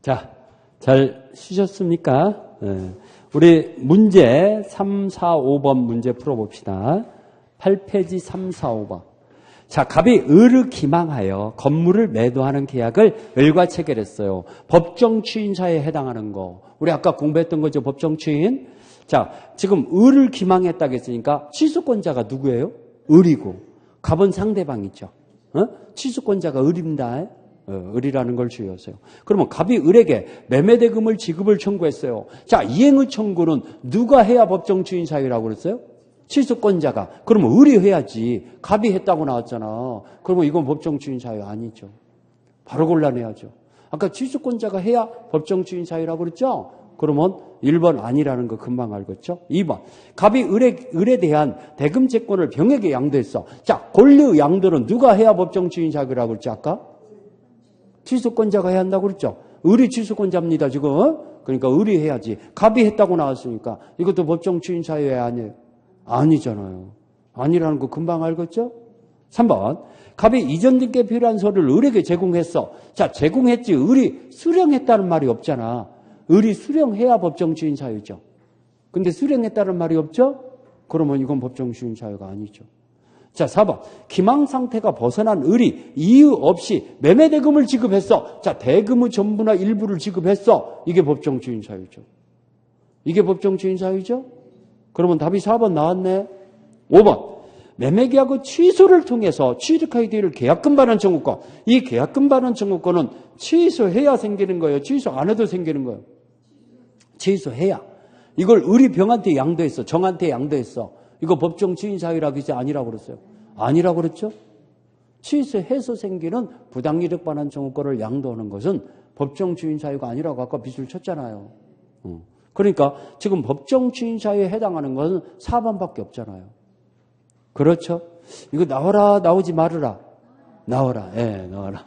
자, 잘 쉬셨습니까? 우리 문제 3, 4, 5번 문제 풀어봅시다. 8페이지 3, 4, 5번. 자, 갑이 을을 기망하여 건물을 매도하는 계약을 을과 체결했어요. 법정 추인사에 해당하는 거. 우리 아까 공부했던 거죠, 법정 추인. 자, 지금 을을 기망했다고 했으니까 취소권자가 누구예요? 을이고. 갑은 상대방이죠. 취소권자가 을입니다. 을이라는 걸 주의하세요. 그러면 갑이 을에게 매매대금을 지급을 청구했어요. 자, 이행의 청구는 누가 해야 법정 추인 사유라고 그랬어요? 취소권자가. 그러면 을이 해야지. 갑이 했다고 나왔잖아. 그러면 이건 법정 추인 사유 아니죠. 바로 곤란해야죠. 아까 취소권자가 해야 법정 추인 사유라고 그랬죠? 그러면 1번 아니라는 거 금방 알겠죠? 2번. 갑이 을에 대한 대금 채권을 병에게 양도했어. 자, 권리의 양도는 누가 해야 법정 추인 사유라고 그랬죠, 아까? 취소권자가 해야 한다고 그랬죠? 을이 취소권자입니다, 지금. 그러니까 을이 해야지. 갑이 했다고 나왔으니까 이것도 법정 추인 사유에 아니에요? 아니잖아요. 아니라는 거 금방 알겠죠? 3번. 갑이 이전 등기에 필요한 서류를 을에게 제공했어. 자, 제공했지. 을이 수령했다는 말이 없잖아. 을이 수령해야 법정 추인 사유죠. 근데 수령했다는 말이 없죠? 그러면 이건 법정 추인 사유가 아니죠. 자, 4번. 기망 상태가 벗어난 을이 이유 없이 매매대금을 지급했어. 자, 대금의 전부나 일부를 지급했어. 이게 법정 추인 사유죠. 이게 법정 추인 사유죠? 그러면 답이 4번 나왔네. 5번. 매매계약의 취소를 통해서 취득하게 될 계약금 반환 청구권. 이 계약금 반환 청구권은 취소해야 생기는 거예요. 취소 안 해도 생기는 거예요. 취소해야. 이걸 을이 병한테 양도했어. 정한테 양도했어. 이거 법정 추인 사유라고 했지 아니라고 그랬어요. 아니라고 그랬죠? 취소해서 생기는 부당이득 반환 청구권을 양도하는 것은 법정 추인 사유가 아니라고 아까 빗을 쳤잖아요. 그러니까 지금 법정 추인 사유에 해당하는 것은 4번밖에 없잖아요. 그렇죠? 이거 나와라, 나오지 말으라. 나와라. 예, 나와라.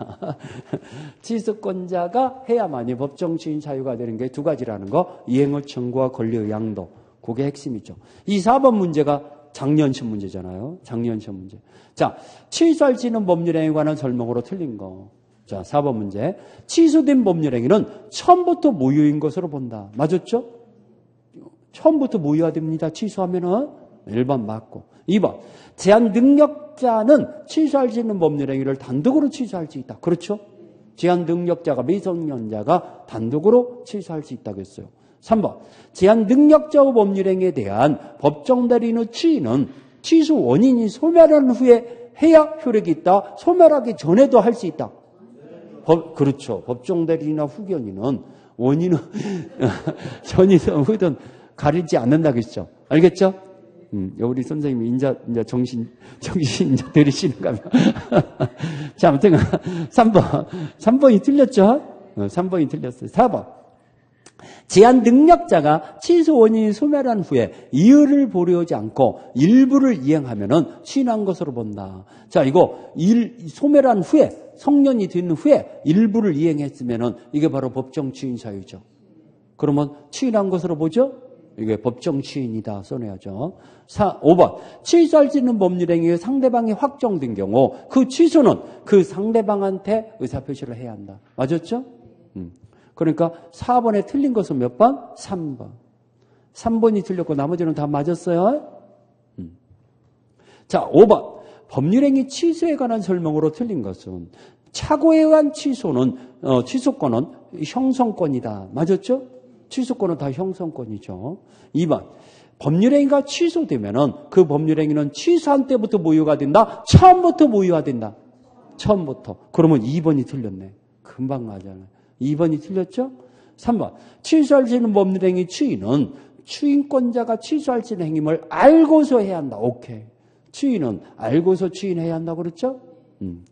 취소권자가 해야만이 법정 추인 사유가 되는 게 두 가지라는 거. 이행의 청구와 권리의 양도. 그게 핵심이죠. 이 4번 문제가 작년 시험 문제잖아요. 작년 시험 문제. 자, 취소할 수 있는 법률행위에 관한 설명으로 틀린 거. 자, 4번 문제. 취소된 법률행위는 처음부터 무효인 것으로 본다. 맞았죠? 처음부터 무효가 됩니다. 취소하면은 1번 맞고. 2번. 제한 능력자는 취소할 수 있는 법률행위를 단독으로 취소할 수 있다. 그렇죠? 제한 능력자가 미성년자가 단독으로 취소할 수 있다고 했어요. 3번. 제한 능력자의 법률행위에 대한 법정 대리인의 추인은 취소 원인이 소멸한 후에 해야 효력이 있다. 소멸하기 전에도 할 수 있다. 그렇죠. 법정 대리인이나 후견인은 원인은 전이든 후든 가리지 않는다고 했죠. 알겠죠? 우리 선생님이 인자 정신 들이시는가 봐. 자, 아무튼 3번이 틀렸죠? 3번이 틀렸어요. 4번. 제한 능력자가 취소 원인이 소멸한 후에 이유를 보려하지 않고 일부를 이행하면은 취인한 것으로 본다. 자, 이거 소멸한 후에 성년이 된 후에 일부를 이행했으면은 이게 바로 법정 취인 사유죠. 그러면 취인한 것으로 보죠? 이게 법정 취인이다 써내야죠. 5번. 취소할 수 있는 법률행위에 상대방이 확정된 경우 그 취소는 그 상대방한테 의사표시를 해야 한다. 맞았죠? 그러니까 4번에 틀린 것은 몇 번? 3번. 3번이 틀렸고 나머지는 다 맞았어요. 자, 5번. 법률행위 취소에 관한 설명으로 틀린 것은 착오에 의한 취소권은 형성권이다. 맞았죠? 취소권은 다 형성권이죠. 2번. 법률행위가 취소되면은 그 법률행위는 취소한 때부터 무효가 된다. 처음부터 무효가 된다. 처음부터. 그러면 2번이 틀렸네. 금방 맞아요. 2번이 틀렸죠? 3번. 취소할 수 있는 법률행위 추인은 추인권자가 취소할 수 있는 행위를 알고서 해야 한다. 오케이. 추인은 알고서 추인해야 한다고 그랬죠?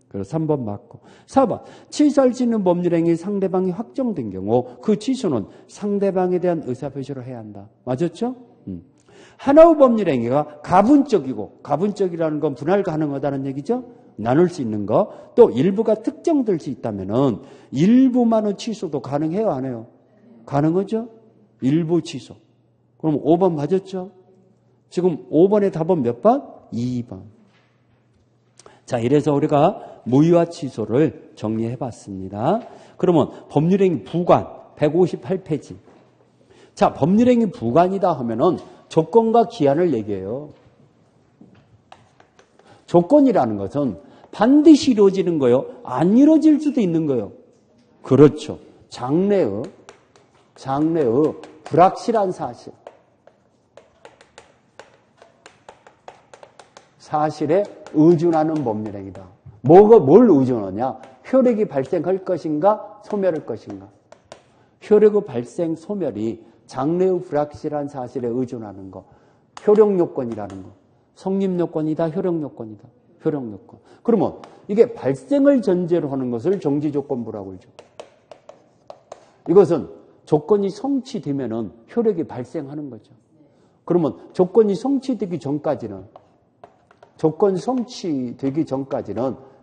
그래서 3번 맞고. 4번. 취소할 수 있는 법률행위 상대방이 확정된 경우 그 취소는 상대방에 대한 의사표시를 해야 한다. 맞았죠? 하나의 법률행위가 가분적이라는 건 분할 가능하다는 얘기죠? 나눌 수 있는 거. 또 일부가 특정될 수 있다면은 일부만의 취소도 가능해요, 안 해요? 가능하죠? 일부 취소. 그럼 5번 맞았죠? 지금 5번의 답은 몇 번? 2번. 자, 이래서 우리가 무효와 취소를 정리해 봤습니다. 그러면 법률행위 부관, 158페이지. 자, 법률행위 부관이다 하면은 조건과 기한을 얘기해요. 조건이라는 것은 반드시 이루어지는 거요. 안 이루어질 수도 있는 거요. 그렇죠. 장래의 불확실한 사실에 의존하는 법률행위다. 뭘 의존하냐? 효력이 발생할 것인가? 소멸할 것인가? 효력의 발생, 소멸이 장래의 불확실한 사실에 의존하는 거. 효력 요건이라는 거. 성립 요건이다, 효력 요건이다. 효력 요건. 그러면 이게 발생을 전제로 하는 것을 정지 조건부라고 그러죠. 이것은 조건이 성취되면은 효력이 발생하는 거죠. 그러면 조건이 성취되기 전까지는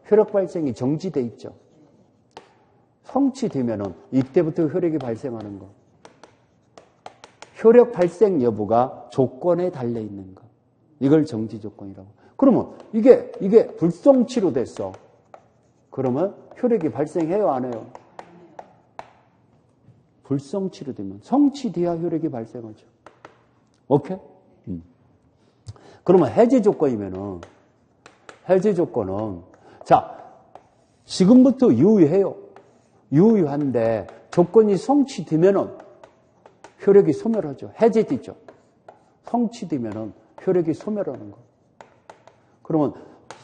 효력 발생이 정지돼 있죠. 성취되면은 이때부터 효력이 발생하는 거. 효력 발생 여부가 조건에 달려 있는 거. 이걸 정지 조건이라고. 그러면 이게 불성취로 됐어. 그러면 효력이 발생해요, 안 해요? 불성취로 되면 성취돼야 효력이 발생하죠. 오케이? 그러면 해제 조건은 자, 지금부터 유효해요. 유효한데 조건이 성취되면은 효력이 소멸하죠. 해제되죠. 성취되면은 효력이 소멸하는 거. 그러면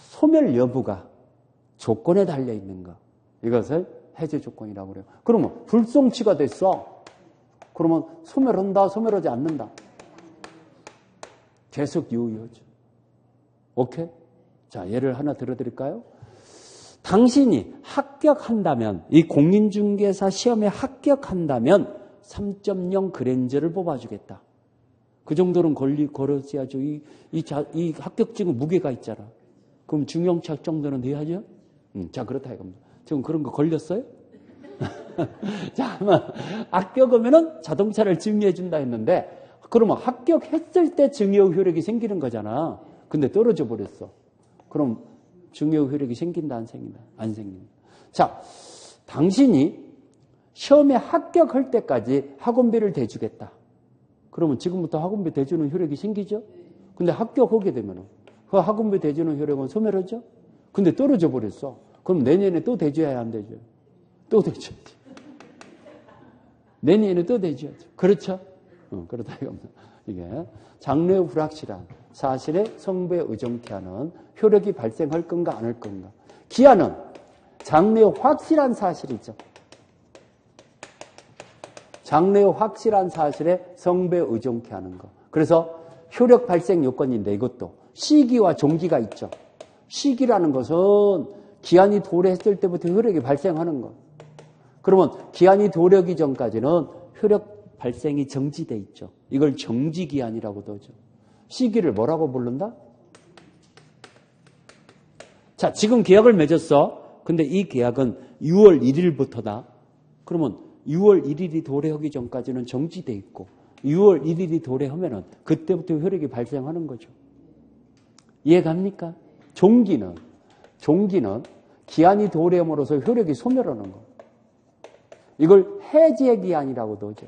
소멸 여부가 조건에 달려 있는 거. 이것을 해제 조건이라고 그래요. 그러면 불성취가 됐어. 그러면 소멸한다, 소멸하지 않는다. 계속 유효하죠. 오케이? 자, 예를 하나 들어드릴까요? 당신이 합격한다면, 이 공인중개사 시험에 합격한다면 3.0 그랜저를 뽑아주겠다. 그 정도는 걸어야죠. 이 합격증은 무게가 있잖아. 그럼 중형차 정도는 돼야죠? 자, 그렇다 이겁니다. 지금 그런 거 걸렸어요? 자, 아마 합격하면은 자동차를 증여해준다 했는데, 그러면 합격했을 때 증여 효력이 생기는 거잖아. 근데 떨어져 버렸어. 그럼 증여 효력이 생긴다, 안 생긴다? 안 생긴다. 자, 당신이 시험에 합격할 때까지 학원비를 대주겠다. 그러면 지금부터 학원비 대주는 효력이 생기죠? 근데 합격하게 되면 그 학원비 대주는 효력은 소멸하죠? 근데 떨어져 버렸어. 그럼 내년에 또 대줘야 안 되죠? 또 대줘야지. 내년에 또 대줘야죠. 그렇죠? 그렇다 이겁니다. 이게 장래의 불확실한 사실의 성부에 의존케 하는 효력이 발생할 건가 안 할 건가. 기한은 장래의 확실한 사실이죠. 장래의 확실한 사실에 성부에 의존케 하는 거. 그래서 효력 발생 요건인데 이것도 시기와 종기가 있죠. 시기라는 것은 기한이 도래했을 때부터 효력이 발생하는 거. 그러면 기한이 도래하기 전까지는 효력 발생이 정지돼 있죠. 이걸 정지기한이라고도 하죠. 시기를 뭐라고 부른다? 자, 지금 계약을 맺었어. 근데 이 계약은 6월 1일부터다. 그러면 6월 1일이 도래하기 전까지는 정지돼 있고 6월 1일이 도래하면은 그때부터 효력이 발생하는 거죠. 이해갑니까? 종기는 기한이 도래함으로써 효력이 소멸하는 거. 이걸 해제 기한이라고도 하죠.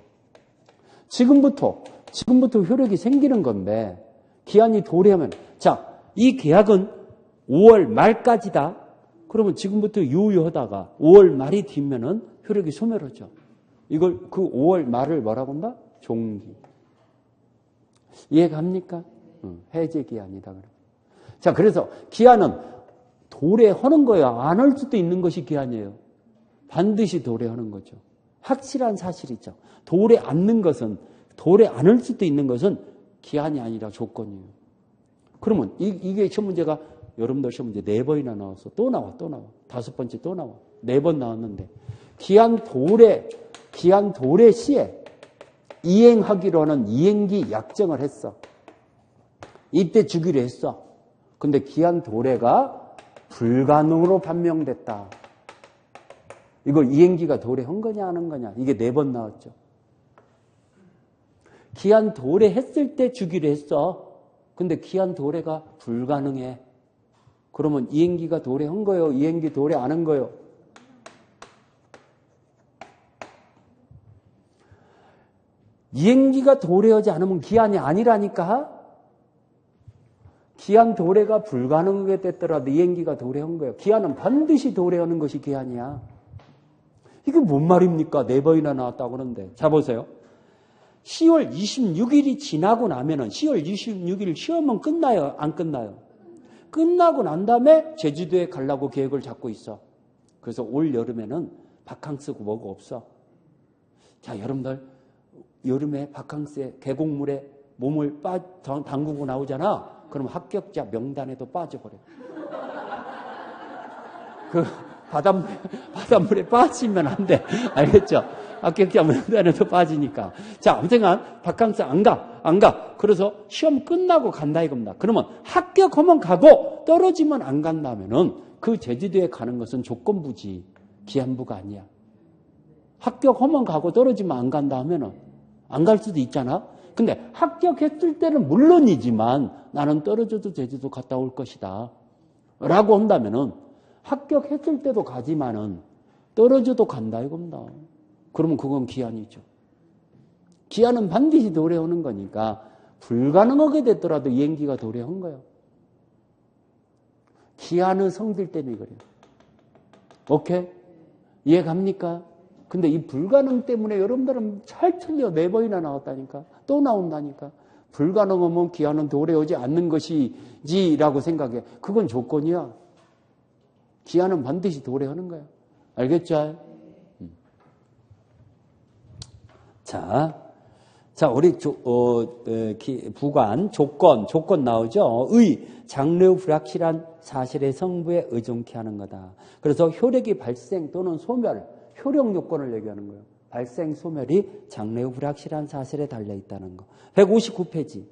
지금부터 효력이 생기는 건데 기한이 도래하면 자, 이 계약은 5월 말까지다. 그러면 지금부터 유효하다가 5월 말이 뒤면은 효력이 소멸하죠. 이걸 그 5월 말을 뭐라고 한다? 종기. 이해갑니까? 해제 기한이다. 자, 그래서 기한은 도래하는 거야. 안 할 수도 있는 것이 기한이에요. 반드시 도래하는 거죠. 확실한 사실이죠. 도래 안 할 수도 있는 것은 기한이 아니라 조건이에요. 그러면 이게 시험 문제가 여러분들 시험 문제 4번이나 나왔어. 또 나와. 5번째 또 나와. 4번 나왔는데 기한 도래 시에 이행하기로 하는 이행기 약정을 했어. 이때 주기로 했어. 근데 기한 도래가 불가능으로 판명됐다. 이걸 이행기가 도래한 거냐 안 한 거냐. 이게 4번 나왔죠. 기한 도래했을 때 주기로 했어. 근데 기한 도래가 불가능해. 그러면 이행기가 도래한 거요? 이행기 도래 안 한 거요? 이행기가 도래하지 않으면 기한이 아니라니까. 기한 도래가 불가능하게 됐더라도 이행기가 도래한 거예요. 기한은 반드시 도래하는 것이 기한이야. 이게 뭔 말입니까? 4번이나 나왔다고 그러는데. 자, 보세요. 10월 26일이 지나고 나면은 10월 26일 시험은 끝나요? 안 끝나요? 끝나고 난 다음에 제주도에 가려고 계획을 잡고 있어. 그래서 올 여름에는 바캉스고 뭐고 없어. 자, 여러분들 여름에 바캉스에 계곡물에 몸을 담그고 나오잖아. 그럼 합격자 명단에도 빠져버려. 그 바닷물에 빠지면 안 돼. 알겠죠? 합격자 명단에도 빠지니까. 자, 아무튼간 바캉스 안 가. 그래서 시험 끝나고 간다 이겁니다. 그러면 합격하면 가고 떨어지면 안 간다면은 그 제주도에 가는 것은 조건부지 기한부가 아니야. 합격하면 가고 떨어지면 안 간다 하면은 안 갈 수도 있잖아. 근데 합격했을 때는 물론이지만 나는 떨어져도 제주도 갔다 올 것이다 라고 한다면은 합격했을 때도 가지만은 떨어져도 간다 이겁니다. 그러면 그건 기한이죠. 기한은 반드시 도래하는 거니까 불가능하게 됐더라도 이행기가 도래한 거예요. 기한의 성질 때문에 그래요. 오케이? 이해 갑니까? 근데 이 불가능 때문에 여러분들은 잘 틀려. 4번이나 나왔다니까. 또 나온다니까. 불가능하면 기한은 도래하지 않는 것이지라고 생각해. 그건 조건이야. 기한은 반드시 도래하는 거야. 알겠죠? 자, 우리 부관, 조건 나오죠? 장래의 불확실한 사실의 성부에 의존케 하는 거다. 그래서 효력이 발생 또는 소멸, 효력 요건을 얘기하는 거예요. 발생, 소멸이 장래의 불확실한 사실에 달려있다는 거. 159페이지.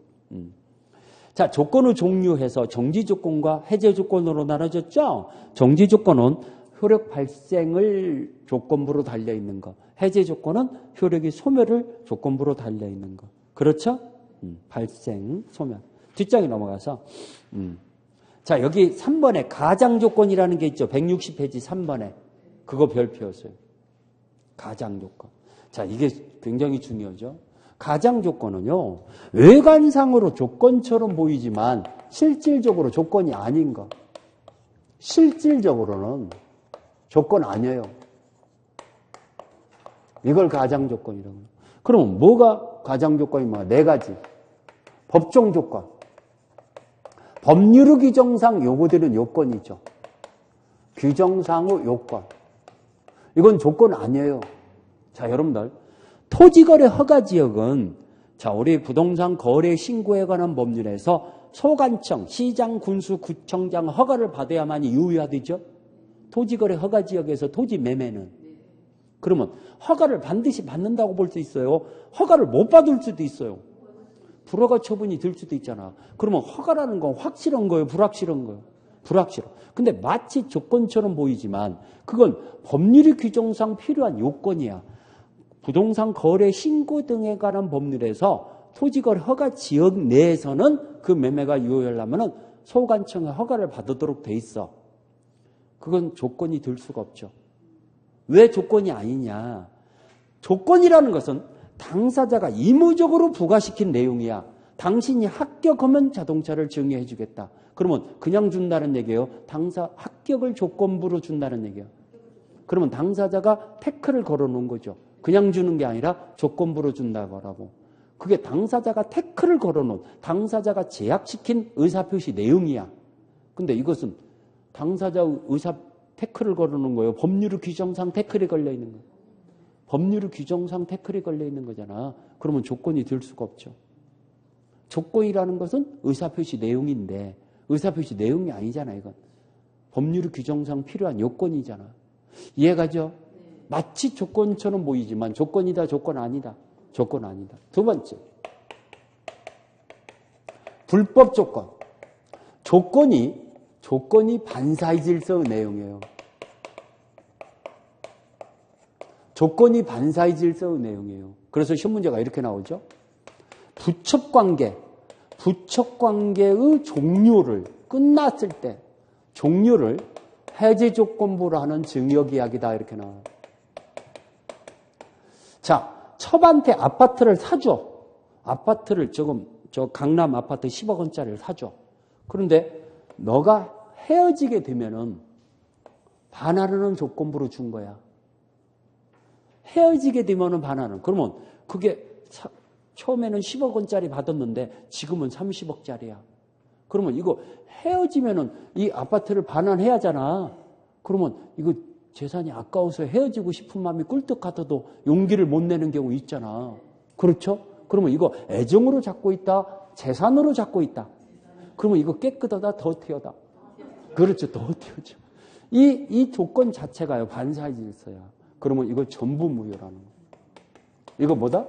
자, 조건을 종류해서 정지 조건과 해제 조건으로 나눠졌죠? 정지 조건은 효력 발생을 조건부로 달려있는 거. 해제 조건은 효력이 소멸을 조건부로 달려있는 거. 그렇죠? 발생, 소멸. 뒷장에 넘어가서. 자, 여기 3번에 가장 조건이라는 게 있죠. 160페이지 3번에. 그거 별표였어요. 가장 조건. 자, 이게 굉장히 중요하죠. 가장 조건은요, 외관상으로 조건처럼 보이지만 실질적으로 조건이 아닌 거. 실질적으로는 조건 아니에요. 이걸 가장 조건이라고 해요. 그럼 뭐가 가장 조건이면 4가지. 법정 조건. 법률의 규정상 요구되는 요건이죠. 규정상의 요건. 이건 조건 아니에요. 자, 여러분들. 토지거래 허가지역은, 자, 우리 부동산 거래 신고에 관한 법률에서 소관청, 시장, 군수, 구청장 허가를 받아야만이 유효하되죠. 토지거래 허가지역에서 토지 매매는. 그러면 허가를 반드시 받는다고 볼 수 있어요. 허가를 못 받을 수도 있어요. 불허가 처분이 될 수도 있잖아. 그러면 허가라는 건 확실한 거예요? 불확실한 거예요? 불확실해. 근데 마치 조건처럼 보이지만 그건 법률의 규정상 필요한 요건이야. 부동산 거래 신고 등에 관한 법률에서 토지거래 허가 지역 내에서는 그 매매가 유효하려면 소관청의 허가를 받도록 돼 있어. 그건 조건이 될 수가 없죠. 왜 조건이 아니냐? 조건이라는 것은 당사자가 의무적으로 부과시킨 내용이야. 당신이 합격하면 자동차를 증여해 주겠다. 그러면 그냥 준다는 얘기예요. 합격을 조건부로 준다는 얘기예요. 그러면 당사자가 태클을 걸어놓은 거죠. 그냥 주는 게 아니라 조건부로 준다고. 그게 당사자가 태클을 걸어놓은, 당사자가 제약시킨 의사표시 내용이야. 근데 이것은 당사자 의사 태클을 걸어놓은 거예요. 법률의 규정상 태클이 걸려있는 거예요. 법률의 규정상 태클이 걸려있는 거잖아. 그러면 조건이 될 수가 없죠. 조건이라는 것은 의사표시 내용인데 의사표시 내용이 아니잖아. 이건 법률의 규정상 필요한 요건이잖아. 이해가죠? 마치 조건처럼 보이지만 조건이다, 조건 아니다. 조건 아니다. 두 번째, 불법 조건. 조건이 반사의 질서의 내용이에요. 조건이 반사의 질서의 내용이에요. 그래서 시험 문제가 이렇게 나오죠. 부척관계의 종료를 끝났을 때 종료를 해제 조건부로 하는 증역 이야기다 이렇게 나와요. 자, 첩한테 아파트를 사줘. 아파트를 저 강남 아파트 10억 원짜리를 사줘. 그런데 너가 헤어지게 되면은 반환하는 조건부로 준 거야. 헤어지게 되면은 반환은. 그러면 그게 처음에는 10억 원짜리 받았는데 지금은 30억짜리야. 그러면 이거 헤어지면은 이 아파트를 반환해야 하잖아. 그러면 이거 재산이 아까워서 헤어지고 싶은 마음이 꿀떡 같아도 용기를 못 내는 경우 있잖아. 그렇죠? 그러면 이거 애정으로 잡고 있다, 재산으로 잡고 있다. 그러면 이거 깨끗하다, 더티하다. 그렇죠, 더티하죠. 이 조건 자체가요, 반사의 질서야. 그러면 이거 전부 무효라는 거예요. 이거 뭐다?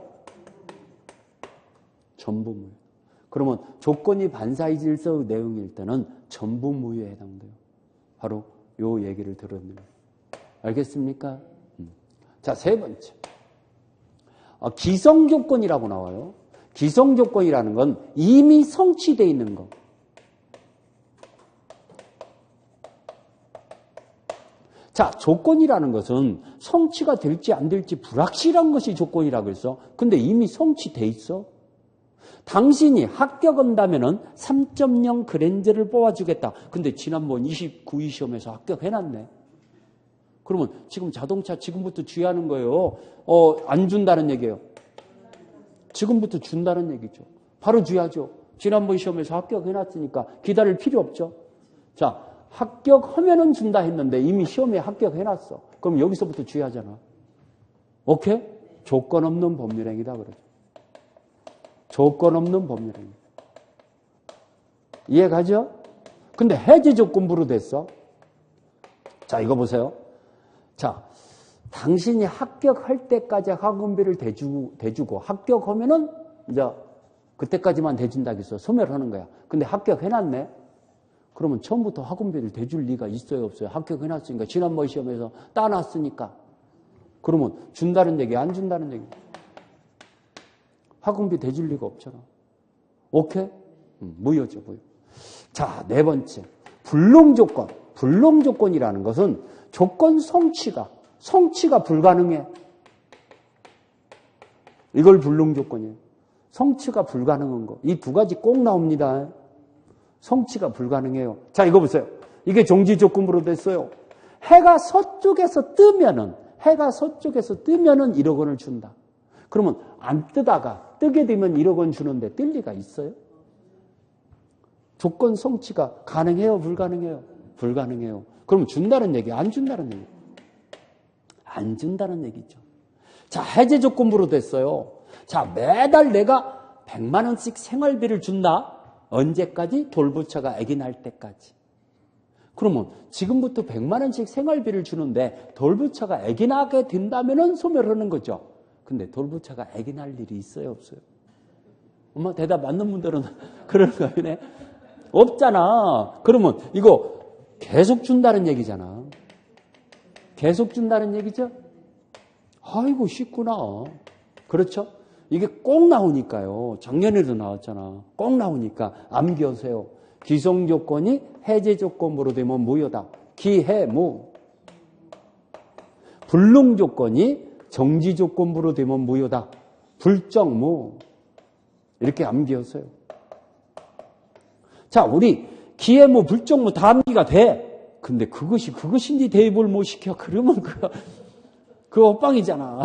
전부 무효. 그러면 조건이 반사의 질서 내용일 때는 전부 무효에 해당돼요. 바로 요 얘기를 들었네요. 알겠습니까? 자, 세 번째. 기성조건이라고 나와요. 기성조건이라는 건 이미 성취되어 있는 거. 자, 조건이라는 것은 성취가 될지 안 될지 불확실한 것이 조건이라고 했어. 근데 이미 성취돼 있어. 당신이 합격한다면은 3.0 그랜저를 뽑아주겠다. 근데 지난번 29위 시험에서 합격해놨네. 그러면 지금 자동차 지금부터 주의하는 거예요. 안 준다는 얘기예요. 지금부터 준다는 얘기죠. 바로 주의하죠. 지난번 시험에서 합격해놨으니까 기다릴 필요 없죠. 자, 합격하면은 준다 했는데 이미 시험에 합격해놨어. 그럼 여기서부터 주의하잖아. 오케이? 조건 없는 법률행위다 그러죠. 조건 없는 법률행위. 이해가죠? 근데 해제 조건부로 됐어. 자, 이거 보세요. 자, 당신이 합격할 때까지 학원비를 대주고 합격하면은 이제 그때까지만 대준다고 했어. 소멸하는 거야. 근데 합격해놨네. 그러면 처음부터 학원비를 대줄 리가 있어요, 없어요? 합격해놨으니까 지난번 시험에서 따놨으니까. 그러면 준다는 얘기, 안 준다는 얘기. 학원비 대줄 리가 없잖아. 오케이? 무효죠, 무효. 자, 네 번째. 불능조건. 불능조건이라는 것은 조건 성취가 불가능해. 이걸 불능조건이에요. 성취가 불가능한 거. 이 두 가지 꼭 나옵니다. 성취가 불가능해요. 자, 이거 보세요. 이게 정지조건부로 됐어요. 해가 서쪽에서 뜨면은 1억 원을 준다. 그러면 안 뜨다가 뜨게 되면 1억 원 주는데 뜰 리가 있어요? 조건 성취가 가능해요? 불가능해요? 불가능해요. 그럼 준다는 얘기, 안 준다는 얘기? 안 준다는 얘기죠. 자, 해제 조건부로 됐어요. 자, 매달 내가 100만 원씩 생활비를 준다. 언제까지? 돌부처가 아기 낳을 때까지. 그러면 지금부터 100만 원씩 생활비를 주는데 돌부처가 아기 낳게 된다면 소멸하는 거죠. 근데 돌부처가 아기 낳을 일이 있어요, 없어요? 엄마 대답 맞는 분들은 그런 거 아니네. 없잖아. 그러면 이거 계속 준다는 얘기잖아. 계속 준다는 얘기죠? 아이고 쉽구나. 그렇죠? 이게 꼭 나오니까요. 작년에도 나왔잖아. 꼭 나오니까 암기하세요. 기성조건이 해제조건부로 되면 무효다. 기해무. 불능조건이 정지조건부로 되면 무효다. 불정무. 이렇게 암기하세요. 자, 우리 기해무, 불정무 다 암기가 돼. 근데 그것인지 대입을 못 시켜. 그러면 그거 헛방이잖아.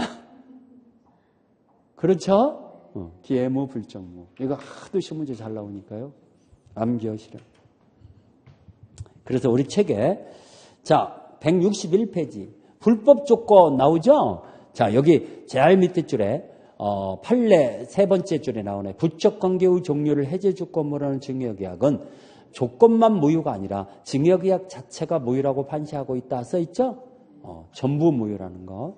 그렇죠? 기해무, 불정무. 이거 하도 시험 문제 잘 나오니까요. 암기하시라. 그래서 우리 책에, 자, 161페이지. 불법 조건 나오죠? 자, 여기 제일 밑에 줄에, 판례 세 번째 줄에 나오네. 부적 관계의 종료를 해제 조건으로 하는 증여계약은 조건만 무효가 아니라 증여계약 자체가 무효라고 판시하고 있다 써있죠? 전부 무효라는 거.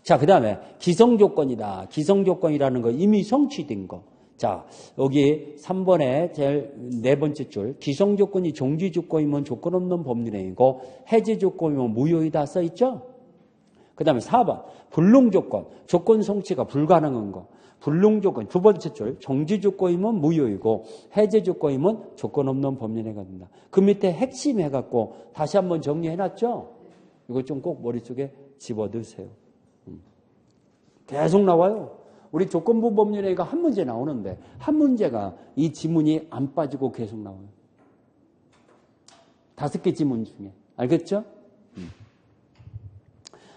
자, 그 다음에 기성조건이다. 기성조건이라는 거 이미 성취된 거. 자, 여기 3번에 제일 네 번째 줄. 기성조건이 정지조건이면 조건 없는 법률행위고 해제조건이면 무효이다 써있죠? 그 다음에 4번. 불능조건. 조건 성취가 불가능한 거. 불능조건. 두 번째 줄. 정지조건이면 무효이고 해제조건이면 조건 없는 법률행위가 된다. 그 밑에 핵심 해갖고 다시 한번 정리해놨죠? 이거 좀 꼭 머릿속에 집어넣으세요. 계속 나와요. 우리 조건부 법률회의가 한 문제 나오는데 한 문제가 이 지문이 안 빠지고 계속 나와요. 5개 지문 중에. 알겠죠?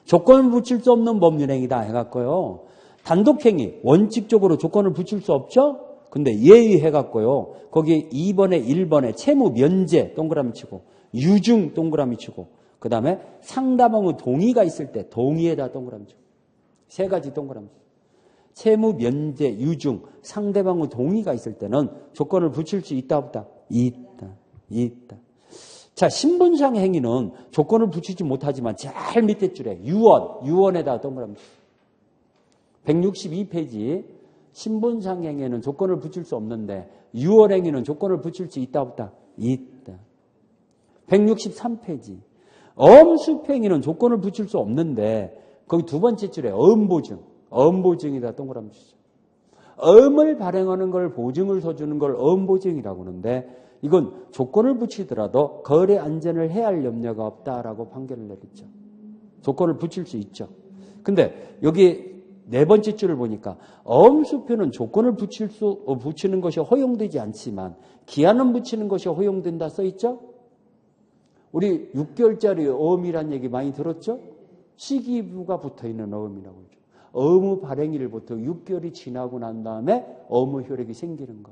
조건을 붙일 수 없는 법률행위다 해갖고요. 단독행위, 원칙적으로 조건을 붙일 수 없죠? 근데 예의해갖고요. 거기에 2번에 1번에 채무 면제 동그라미 치고 유증 동그라미 치고 그 다음에 상대방의 동의가 있을 때 동의에다 동그라미 치고 3가지 동그라미 치고 채무 면제 유증 상대방의 동의가 있을 때는 조건을 붙일 수 있다 없다? 있다. 자, 신분상 행위는 조건을 붙이지 못하지만 제일 밑에 줄에 유언에다 동그라미 치고 162페이지 신분상 행위는 조건을 붙일 수 없는데 유언 행위는 조건을 붙일 수 있다 없다? 있다. 163페이지 엄습 행위는 조건을 붙일 수 없는데 거기 2번째 줄에 엄보증이다 동그라미 치죠. 엄을 발행하는 걸 보증을 서주는 걸 엄보증이라고 하는데 이건 조건을 붙이더라도 거래 안전을 해할 염려가 없다라고 판결을 내렸죠. 조건을 붙일 수 있죠. 근데 여기 4번째 줄을 보니까 엄수표는 조건을 붙이는 것이 허용되지 않지만 기한은 붙이는 것이 허용된다 써있죠? 우리 6개월짜리 어음이란 얘기 많이 들었죠? 시기부가 붙어있는 어음이라고 하죠. 어무 발행일부터 6개월이 지나고 난 다음에 어무 효력이 생기는 거.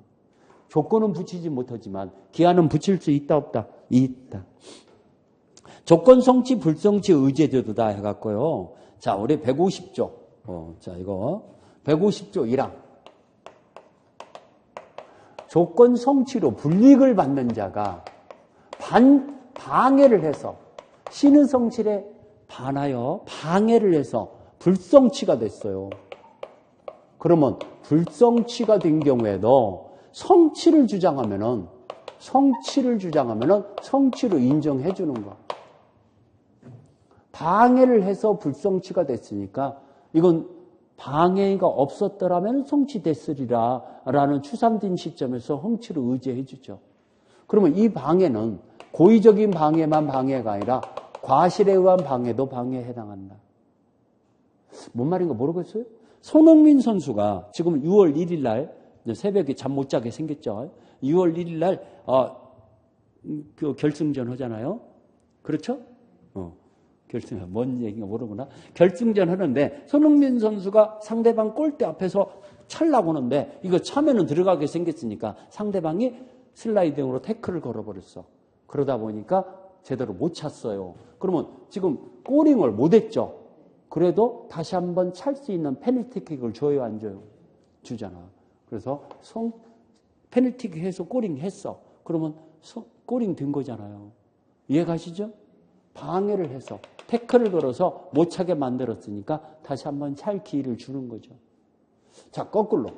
조건은 붙이지 못하지만 기한은 붙일 수 있다 없다? 있다. 조건 성취 불성취 의제제도다 해갖고요. 자, 우리 150조. 자, 이거 150조 1항. 조건 성취로 불이익을 받는 자가 방해를 해서 신의 성취에 반하여 방해를 해서 불성취가 됐어요. 그러면 불성취가 된 경우에도 성취를 주장하면은 성취로 인정해 주는 거. 방해를 해서 불성취가 됐으니까 이건 방해가 없었더라면 성취됐으리라 라는 추상된 시점에서 성취를 의지해 주죠. 그러면 이 방해는 고의적인 방해만 방해가 아니라 과실에 의한 방해도 방해에 해당한다. 뭔 말인가 모르겠어요? 손흥민 선수가 지금 6월 1일 날 새벽에 잠 못 자게 생겼죠. 6월 1일 날 그 결승전 하잖아요. 그렇죠? 결승전 뭔 얘기인가 모르구나. 결승전 하는데 손흥민 선수가 상대방 골대 앞에서 찰라고 하는데 이거 차면은 들어가게 생겼으니까 상대방이 슬라이딩으로 태클을 걸어버렸어. 그러다 보니까 제대로 못 찼어요. 그러면 지금 꼬링을 못 했죠. 그래도 다시 한번 찰 수 있는 페널티킥을 줘요, 안 줘요? 주잖아. 그래서 페널티킥 해서 꼬링 했어. 그러면 꼬링 된 거잖아요. 이해 가시죠? 방해를 해서 태클을 걸어서 못 차게 만들었으니까 다시 한번 찰 기회를 주는 거죠. 자, 거꾸로.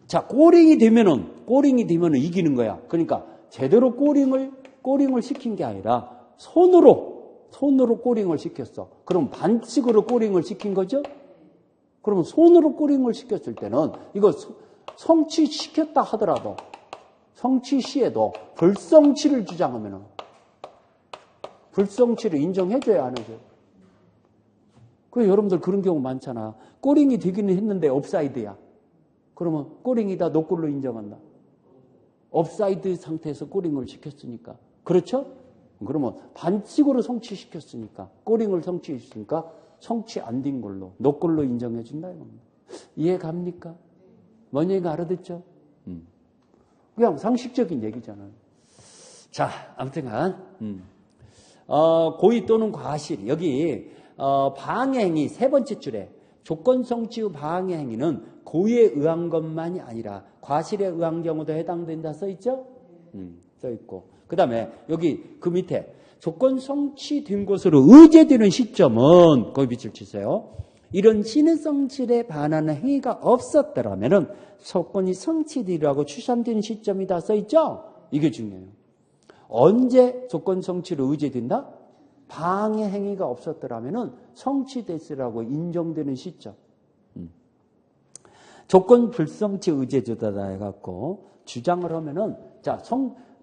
자, 꼬링이 되면은 이기는 거야. 그러니까 제대로 꼬링을 시킨 게 아니라 손으로 꼬링을 시켰어. 그럼 반칙으로 꼬링을 시킨 거죠? 그러면 손으로 꼬링을 시켰을 때는 이거 성취시켰다 하더라도 성취 시에도 불성취를 주장하면은 불성취를 인정해줘야 안 해줘요. 그 여러분들 그런 경우 많잖아. 꼬링이 되기는 했는데 옵사이드야. 그러면 꼬링이다 노골로 인정한다. 옵사이드 상태에서 꼬링을 시켰으니까. 그렇죠? 그러면 반칙으로 성취시켰으니까 꼬링을 성취했으니까 성취 안 된 걸로 노골로 인정해 준다 이겁니다. 이해 갑니까? 뭔 얘기가 알아듣죠? 그냥 상식적인 얘기잖아요. 자, 아무튼간 고의 또는 과실 여기 방해행위 3번째 줄에 조건 성취의 방해행위는 고의에 의한 것만이 아니라 과실에 의한 경우도 해당된다 써있죠? 써있고 그 다음에 여기 그 밑에 조건 성취된 것으로 의제되는 시점은 거기 빛을 치세요. 이런 신의 성질에 반하는 행위가 없었더라면 조건이 성취되리라고 추산되는 시점이다 써있죠? 이게 중요해요. 언제 조건 성취로 의제된다? 방해 행위가 없었더라면 성취됐으라고 인정되는 시점. 조건 불성취 의제조다다 해갖고 주장을 하면은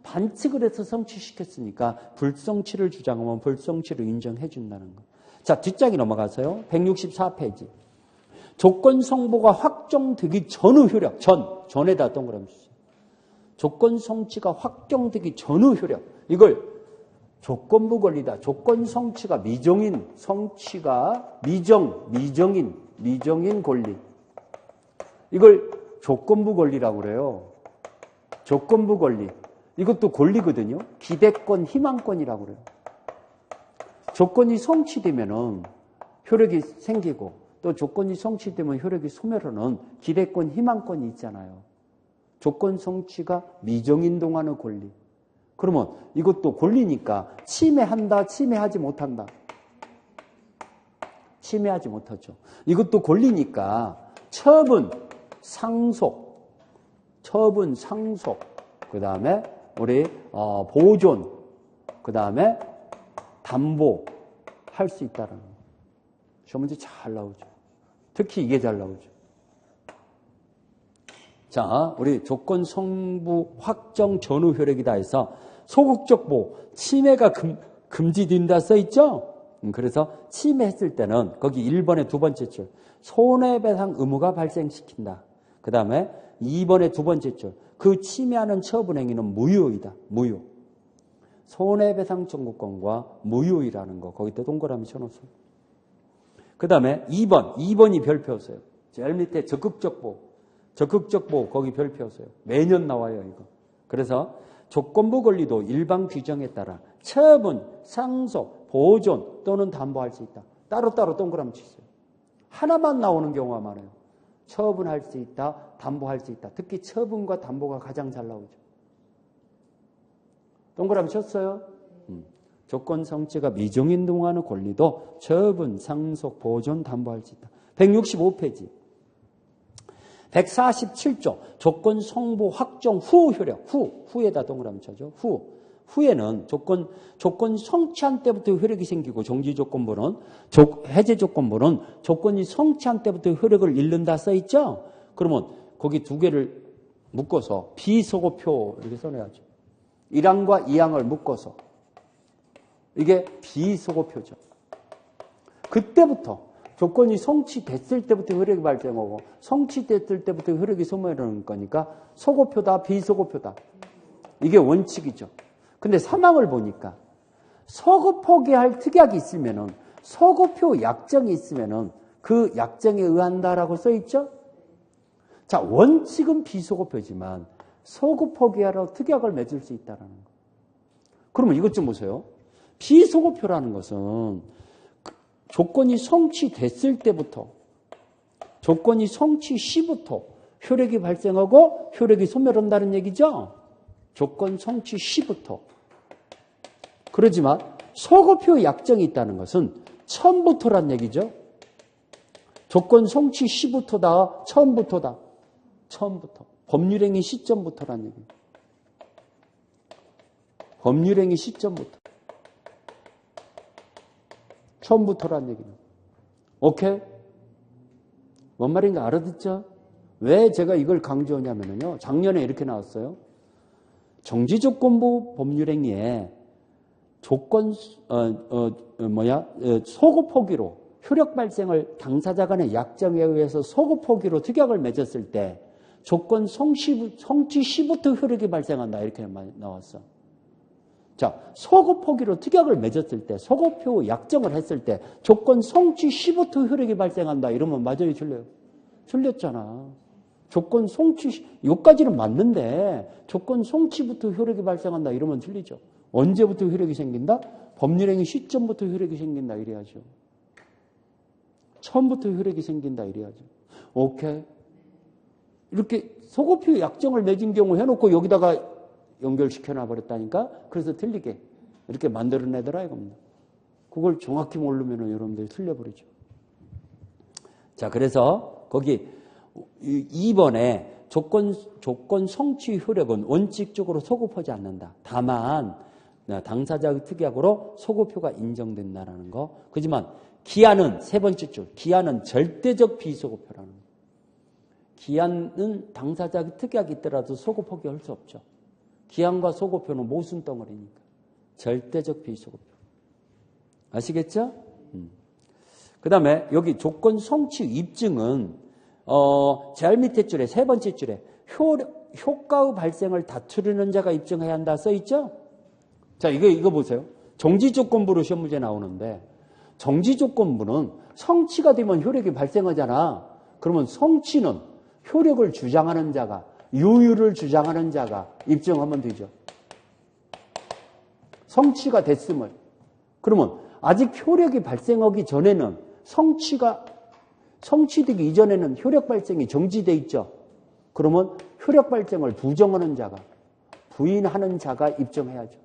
반칙을 해서 성취시켰으니까 불성취를 주장하면 불성취로 인정해 준다는 거. 자, 뒷장이 넘어가서요. 164페이지. 조건 성보가 확정되기 전의 효력, 전에다 동그라미 주세요. 조건 성취가 확정되기 전의 효력. 이걸 조건부 권리다. 조건 성취가 미정인, 성취가 미정인 권리. 이걸 조건부 권리라고 그래요. 조건부 권리. 이것도 권리거든요. 기대권, 희망권이라고 그래요. 조건이 성취되면은 효력이 생기고 또 조건이 성취되면 효력이 소멸하는 기대권, 희망권이 있잖아요. 조건 성취가 미정인 동안의 권리. 그러면 이것도 권리니까 침해한다, 침해하지 못한다. 침해하지 못하죠. 이것도 권리니까 처분, 상속, 그 다음에 우리 보존, 그 다음에 담보할 수 있다는 거. 시험 문제 잘 나오죠. 특히 이게 잘 나오죠. 자, 우리 조건 성부 확정 전후 효력이다 해서 소극적 보호, 침해가 금지된다 써있죠? 그래서 침해했을 때는 거기 1번의 두 번째 줄, 손해배상 의무가 발생시킨다. 그 다음에 2번의 두 번째 줄, 그 침해하는 처분행위는 무효이다. 무효. 손해배상 청구권과 무효이라는 거 거기다 동그라미 쳐놓으세요. 그 다음에 2번이 별표였어요. 제일 밑에 적극적 보호 거기 별표였어요. 매년 나와요 이거. 그래서 조건부 권리도 일반 규정에 따라 처분, 상속, 보존 또는 담보할 수 있다. 따로따로 동그라미 치세요. 하나만 나오는 경우가 많아요. 처분할 수 있다, 담보할 수 있다. 특히 처분과 담보가 가장 잘 나오죠. 동그라미 쳤어요? 조건 성취가 미정인 동안의 권리도 처분, 상속, 보존, 담보할 수 있다. 165페이지. 147조 조건 성보 확정 후 효력. 후에다 동그라미 쳐줘. 후에는 조건 성취한 때부터 효력이 생기고 정지 조건부는 해제 조건부는 조건이 성취한 때부터 효력을 잃는다 써있죠. 그러면 거기 두 개를 묶어서 비소급표 이렇게 써내야죠. 1항과 2항을 묶어서 이게 비소급표죠. 그때부터 조건이 성취됐을 때부터 효력이 발생하고 성취됐을 때부터 효력이 소멸하는 거니까 소급표다 비소급표다. 이게 원칙이죠. 근데 3항을 보니까 소급 포기할 특약이 있으면은 소급표 약정이 있으면은 그 약정에 의한다라고 써 있죠. 자, 원칙은 비소급표지만 소급 포기하러 특약을 맺을 수 있다라는 거. 그러면 이것 좀 보세요. 비소급표라는 것은 조건이 성취됐을 때부터 조건이 성취 시부터 효력이 발생하고 효력이 소멸한다는 얘기죠. 조건 성취 시부터. 그러지만 소급표 약정이 있다는 것은 처음부터란 얘기죠. 조건 성취 시부터다, 처음부터다. 처음부터. 법률행위 시점부터란 얘기입니다. 법률행위 시점부터. 처음부터란 얘기입니다. 오케이? 뭔 말인가 알아듣죠? 왜 제가 이걸 강조하냐면요. 작년에 이렇게 나왔어요. 정지조건부 법률행위에 소급 포기로 효력 발생을 당사자 간의 약정에 의해서 소급 포기로 특약을 맺었을 때 조건 성취 시부터 효력이 발생한다. 이렇게 나왔어. 자, 소급 포기로 특약을 맺었을 때, 소급표 약정을 했을 때 조건 성취 시부터 효력이 발생한다. 이러면 맞아요, 틀려요? 틀렸잖아. 조건 성취, 여기까지는 맞는데 조건 성취부터 효력이 발생한다. 이러면 틀리죠. 언제부터 효력이 생긴다? 법률행위 시점부터 효력이 생긴다. 이래야죠. 처음부터 효력이 생긴다. 이래야죠. 오케이. 이렇게 소급표 약정을 맺은 경우 해놓고 여기다가 연결시켜놔 버렸다니까? 그래서 틀리게 이렇게 만들어내더라 이겁니다. 그걸 정확히 모르면 여러분들이 틀려버리죠. 자, 그래서 거기 2번에 조건 성취 효력은 원칙적으로 소급하지 않는다. 다만 당사자의 특약으로 소급표가 인정된다라는 거. 그렇지만 기한은 세 번째 줄. 기한은 절대적 비소급표라는 거. 기한은 당사자의 특약이 있더라도 소급 포기할 수 없죠. 기한과 소급표는 모순 덩어리니까. 절대적 비소급표. 아시겠죠? 그 다음에 여기 조건 성취 입증은 제일 밑에 줄에 세 번째 줄에 효과의 발생을 다투려는 자가 입증해야 한다 써있죠? 자, 이거 보세요. 정지조건부로 시험 문제 나오는데 정지조건부는 성취가 되면 효력이 발생하잖아. 그러면 성취는 효력을 주장하는 자가, 유효를 주장하는 자가 입증하면 되죠. 성취가 됐음을. 그러면 아직 효력이 발생하기 전에는 성취되기 이전에는 효력 발생이 정지돼 있죠. 그러면 효력 발생을 부정하는 자가, 부인하는 자가 입증해야죠.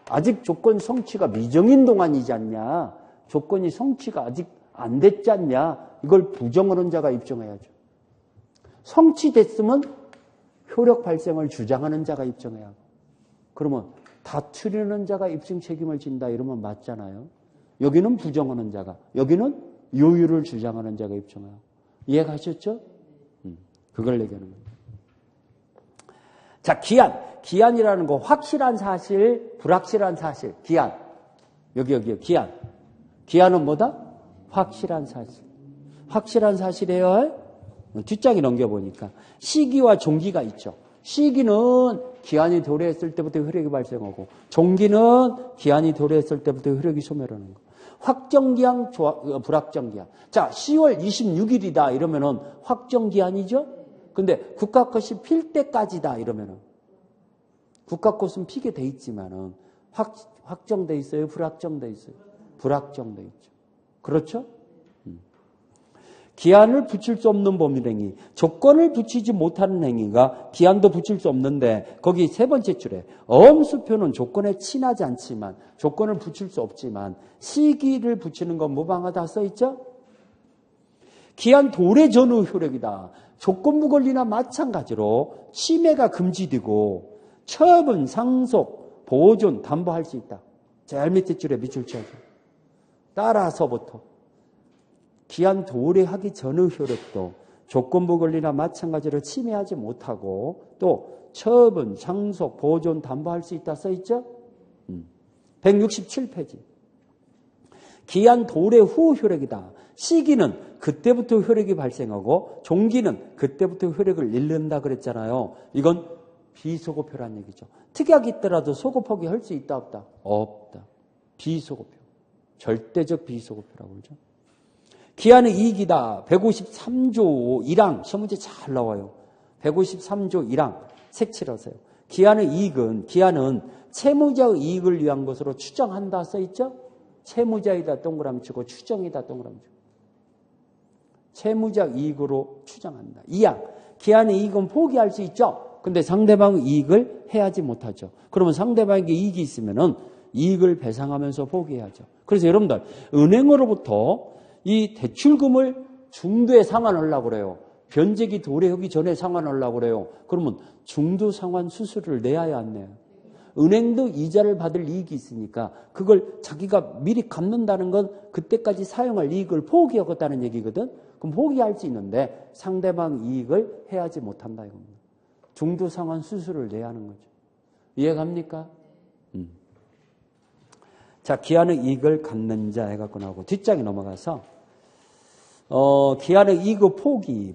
아직 조건 성취가 미정인 동안이지 않냐. 조건이 성취가 아직 안 됐지 않냐. 이걸 부정하는 자가 입증해야죠. 성취됐으면 효력 발생을 주장하는 자가 입증해야 하고. 그러면 다투려는 자가 입증 책임을 진다 이러면 맞잖아요. 여기는 부정하는 자가, 여기는 요율을 주장하는 자가 입증하고. 이해가셨죠? 그걸 얘기하는 거예요. 자, 기한이라는 거 확실한 사실, 불확실한 사실. 기한. 여기요. 기한은 뭐다? 확실한 사실. 확실한 사실이에요. 뒷장에 넘겨보니까 시기와 종기가 있죠. 시기는 기한이 도래했을 때부터 효력이 발생하고 종기는 기한이 도래했을 때부터 효력이 소멸하는 거. 확정기한, 불확정기한. 자, 10월 26일이다 이러면은 확정기한이죠. 근데 국가꽃이 필 때까지다 이러면은 국가꽃은 피게 돼 있지만은 확정돼 있어요, 불확정돼 있어요. 불확정돼 있죠. 그렇죠? 기한을 붙일 수 없는 법률행위, 조건을 붙이지 못하는 행위가 기한도 붙일 수 없는데 거기 세 번째 줄에 어음수표는 조건에 친하지 않지만 조건을 붙일 수 없지만 시기를 붙이는 건 무방하다 써있죠? 기한 도래 전후 효력이다. 조건부 권리나 마찬가지로 침해가 금지되고 처분, 상속, 보존, 담보할 수 있다. 제일 밑에 줄에 밑줄 쳐야죠. 따라서부터 기한 도래하기 전의 효력도 조건부 권리나 마찬가지로 침해하지 못하고 또 처분, 상속, 보존, 담보할 수 있다 써있죠? 167페이지. 기한 도래 후 효력이다. 시기는 그때부터 효력이 발생하고 종기는 그때부터 효력을 잃는다 그랬잖아요. 이건 비소급표란 얘기죠. 특약이 있더라도 소급하기 할 수 있다 없다? 없다. 비소급표. 절대적 비소급표라고 그러죠. 기한의 이익이다. 153조 1항 시험 문제 잘 나와요. 153조 1항 색칠하세요. 기한의 이익은 채무자의 이익을 위한 것으로 추정한다 써있죠? 채무자이다 동그라미 치고 추정이다 동그라미 치고 채무자 이익으로 추정한다. 2항 기한의 이익은 포기할 수 있죠. 근데 상대방의 이익을 해하지 못하죠. 그러면 상대방에게 이익이 있으면은 이익을 배상하면서 포기해야죠. 그래서 여러분들 은행으로부터 이 대출금을 중도에 상환하려고 그래요. 변제기 도래하기 전에 상환하려고 그래요. 그러면 중도 상환 수수료를 내야 안 내요? 은행도 이자를 받을 이익이 있으니까 그걸 자기가 미리 갚는다는 건 그때까지 사용할 이익을 포기하겠다는 얘기거든. 그럼 포기할 수 있는데 상대방 이익을 해야지 못한다 이겁니다. 중도 상환 수수료를 내야 하는 거죠. 이해갑니까? 자, 기한의 이익을 갖는 자 해갖고 나오고 뒷장에 넘어가서 기한의 이익의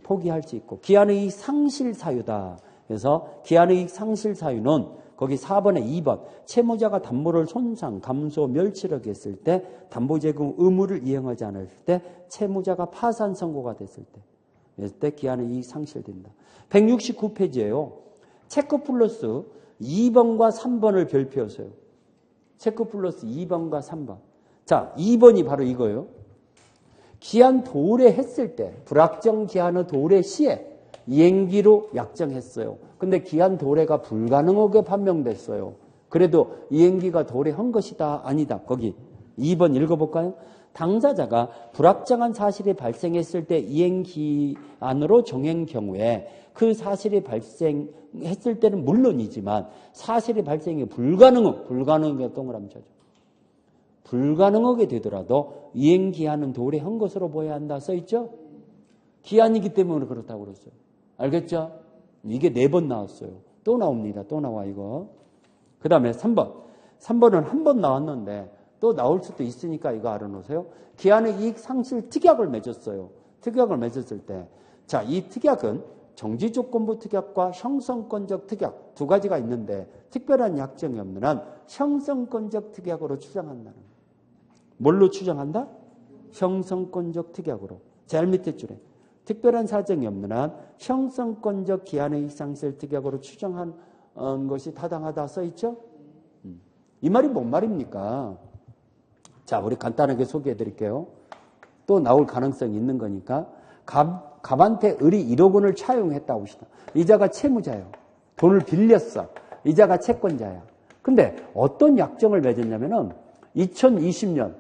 포기할 수 있고 기한의 이익 상실 사유다. 그래서 기한의 이익 상실 사유는 거기 4번에 2번 채무자가 담보를 손상, 감소, 멸치하게 했을 때 담보제금 의무를 이행하지 않을 때 채무자가 파산 선고가 됐을 때 이럴 때 기한의 이익 상실된다. 169페이지예요. 체크 플러스 2번과 3번을 별표하세요. 체크 플러스 2번과 3번. 자, 2번이 바로 이거예요. 기한 도래했을 때 불확정 기한의 도래 시에 이행기로 약정했어요. 근데 기한 도래가 불가능하게 판명됐어요. 그래도 이행기가 도래한 것이다 아니다. 거기 2번 읽어볼까요? 당사자가 불확정한 사실이 발생했을 때 이행기한으로 정한 경우에 그 사실이 발생했을 때는 물론이지만 사실이 발생이 불가능하게 동그라미 쳐줘. 불가능하게 되더라도 이행기한은 도래한 것으로 보여야 한다 써있죠? 기한이기 때문에 그렇다고 그랬어요. 알겠죠? 이게 4번 나왔어요. 또 나옵니다. 또 나와 이거. 그 다음에 3번. 3번은 한 번 나왔는데 또 나올 수도 있으니까 이거 알아놓으세요. 기한의 이익 상실 특약을 맺었어요. 특약을 맺었을 때, 자, 이 특약은 정지조건부 특약과 형성권적 특약 두 가지가 있는데 특별한 약정이 없는 한 형성권적 특약으로 추정한다는 거예요. 뭘로 추정한다? 형성권적 특약으로. 제일 밑에 줄에 특별한 사정이 없는 한 형성권적 기한의 이익 상실 특약으로 추정한 것이 타당하다 써있죠? 이 말이 뭔 말입니까? 자, 우리 간단하게 소개해 드릴게요. 또 나올 가능성이 있는 거니까. 갑한테 을이 1억 원을 차용했다고 합시다. 이자가 채무자예요. 돈을 빌렸어. 이자가 채권자야. 근데 어떤 약정을 맺었냐면은 2020년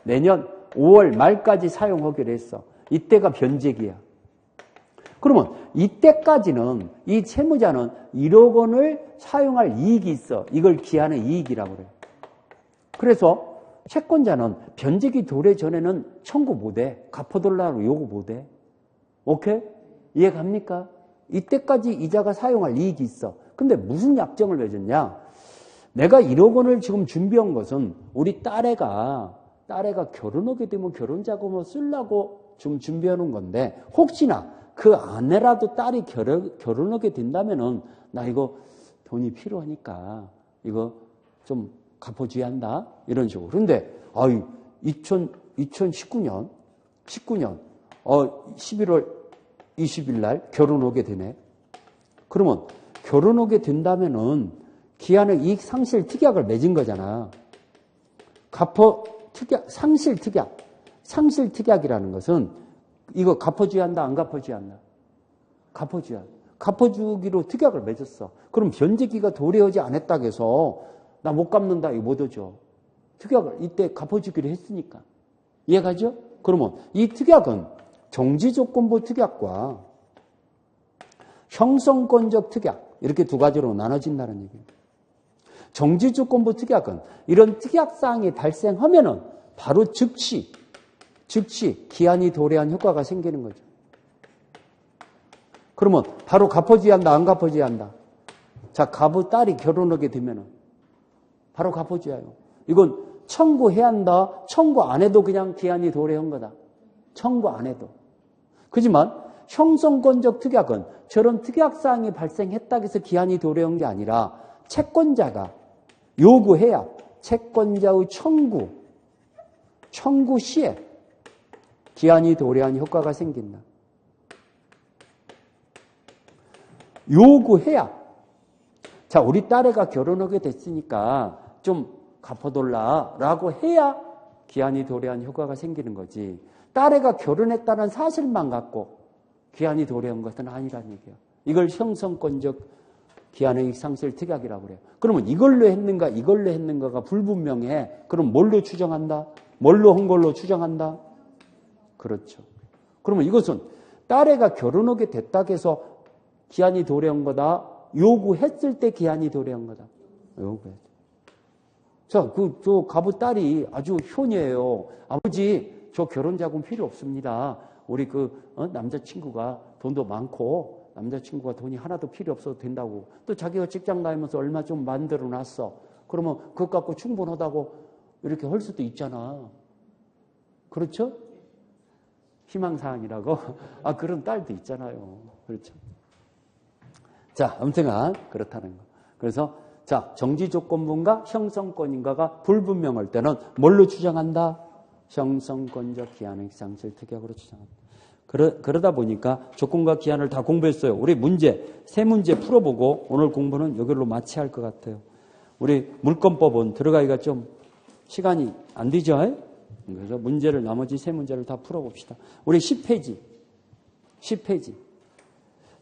내년 5월 말까지 사용하기로 했어. 이때가 변제기야. 그러면 이때까지는 이 채무자는 1억 원을 사용할 이익이 있어. 이걸 기한의 이익이라고 그래요. 그래서 채권자는 변제기 도래 전에는 청구 못해. 갚아달라고 요구 못해. 오케이? 이해 갑니까? 이때까지 이자가 사용할 이익이 있어. 근데 무슨 약정을 맺었냐? 내가 1억 원을 지금 준비한 것은 우리 딸애가 결혼하게 되면 결혼자금을 쓰려고 지금 준비해 놓은 건데 혹시나 그 아내라도 딸이 결혼하게 된다면은 나 이거 돈이 필요하니까 이거 좀 갚아줘야 한다. 이런 식으로. 그런데 2019년 11월 20일 날 결혼하게 되네. 그러면 결혼하게 된다면은 기한의 이익 상실 특약을 맺은 거잖아. 상실 특약이라는 것은 이거 갚아줘야 한다, 안 갚아줘야 한다? 갚아줘야 한다. 갚아주기로 특약을 맺었어. 그럼 변제기가 도래하지 않았다고 해서 나 못 갚는다, 이거 못 하죠. 특약을 이때 갚아주기로 했으니까. 이해가죠? 그러면 이 특약은 정지조건부 특약과 형성권적 특약 이렇게 두 가지로 나눠진다는 얘기예요. 정지조건부 특약은 이런 특약사항이 발생하면은 바로 즉시 기한이 도래한 효과가 생기는 거죠. 그러면 바로 갚아줘야 한다, 안 갚아줘야 한다? 자, 갑의 딸이 결혼하게 되면은 바로 갚아줘야 해요. 이건 청구해야 한다, 청구 안 해도 그냥 기한이 도래한 거다. 청구 안 해도. 그렇지만 형성권적 특약은 저런 특약사항이 발생했다고 해서 기한이 도래한 게 아니라 채권자가 요구해야 채권자의 청구 시에 기한이 도래한 효과가 생긴다. 요구해야. 자, 우리 딸애가 결혼하게 됐으니까 좀 갚아달라라고 해야 기한이 도래한 효과가 생기는 거지. 딸애가 결혼했다는 사실만 갖고 기한이 도래한 것은 아니라는 얘기야. 이걸 형성권적 기한의 이익 상실 특약이라고 그래요. 그러면 이걸로 했는가가 불분명해. 그럼 뭘로 추정한다? 뭘로 한 걸로 추정한다? 그렇죠. 그러면 이것은 딸애가 결혼하게 됐다고 해서 기한이 도래한 거다. 요구했을 때 기한이 도래한 거다. 요구해. 자, 저 갑의 딸이 아주 효녀예요. 아버지, 저 결혼자금 필요 없습니다. 우리 남자친구가 돈도 많고 남자친구가 돈이 하나도 필요 없어도 된다고. 또 자기가 직장 다니면서 얼마 좀 만들어 놨어. 그러면 그것 갖고 충분하다고 이렇게 할 수도 있잖아. 그렇죠? 희망사항이라고? 그런 딸도 있잖아요. 그렇죠? 자, 아무튼간 그렇다는 거. 그래서 자, 정지조건부인가 형성권인가가 불분명할 때는 뭘로 추정한다? 형성권적 기한의 상실 특약으로 추정한다. 그러다 보니까 조건과 기한을 다 공부했어요. 우리 세 문제 풀어보고 오늘 공부는 여기로 마쳐야 할 것 같아요. 우리 물권법은 들어가기가 좀 시간이 안 되죠? 그래서 나머지 세 문제를 다 풀어봅시다. 우리 10페이지.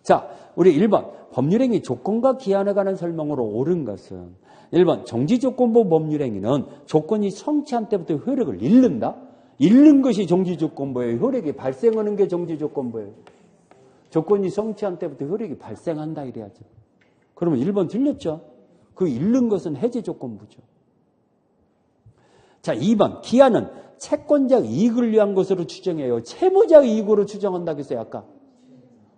자, 우리 1번. 법률행위 조건과 기한에 관한 설명으로 옳은 것은 1번. 정지조건부 법률행위는 조건이 성취한 때부터 효력을 잃는다? 잃는 것이 정지조건부예요. 효력이 발생하는 게 정지조건부예요. 조건이 성취한 때부터 효력이 발생한다 이래야죠. 그러면 1번 틀렸죠? 그 잃는 것은 해제조건부죠. 자, 2번. 기한은 채권자 이익을 위한 것으로 추정해요. 채무자 이익으로 추정한다고 했어요,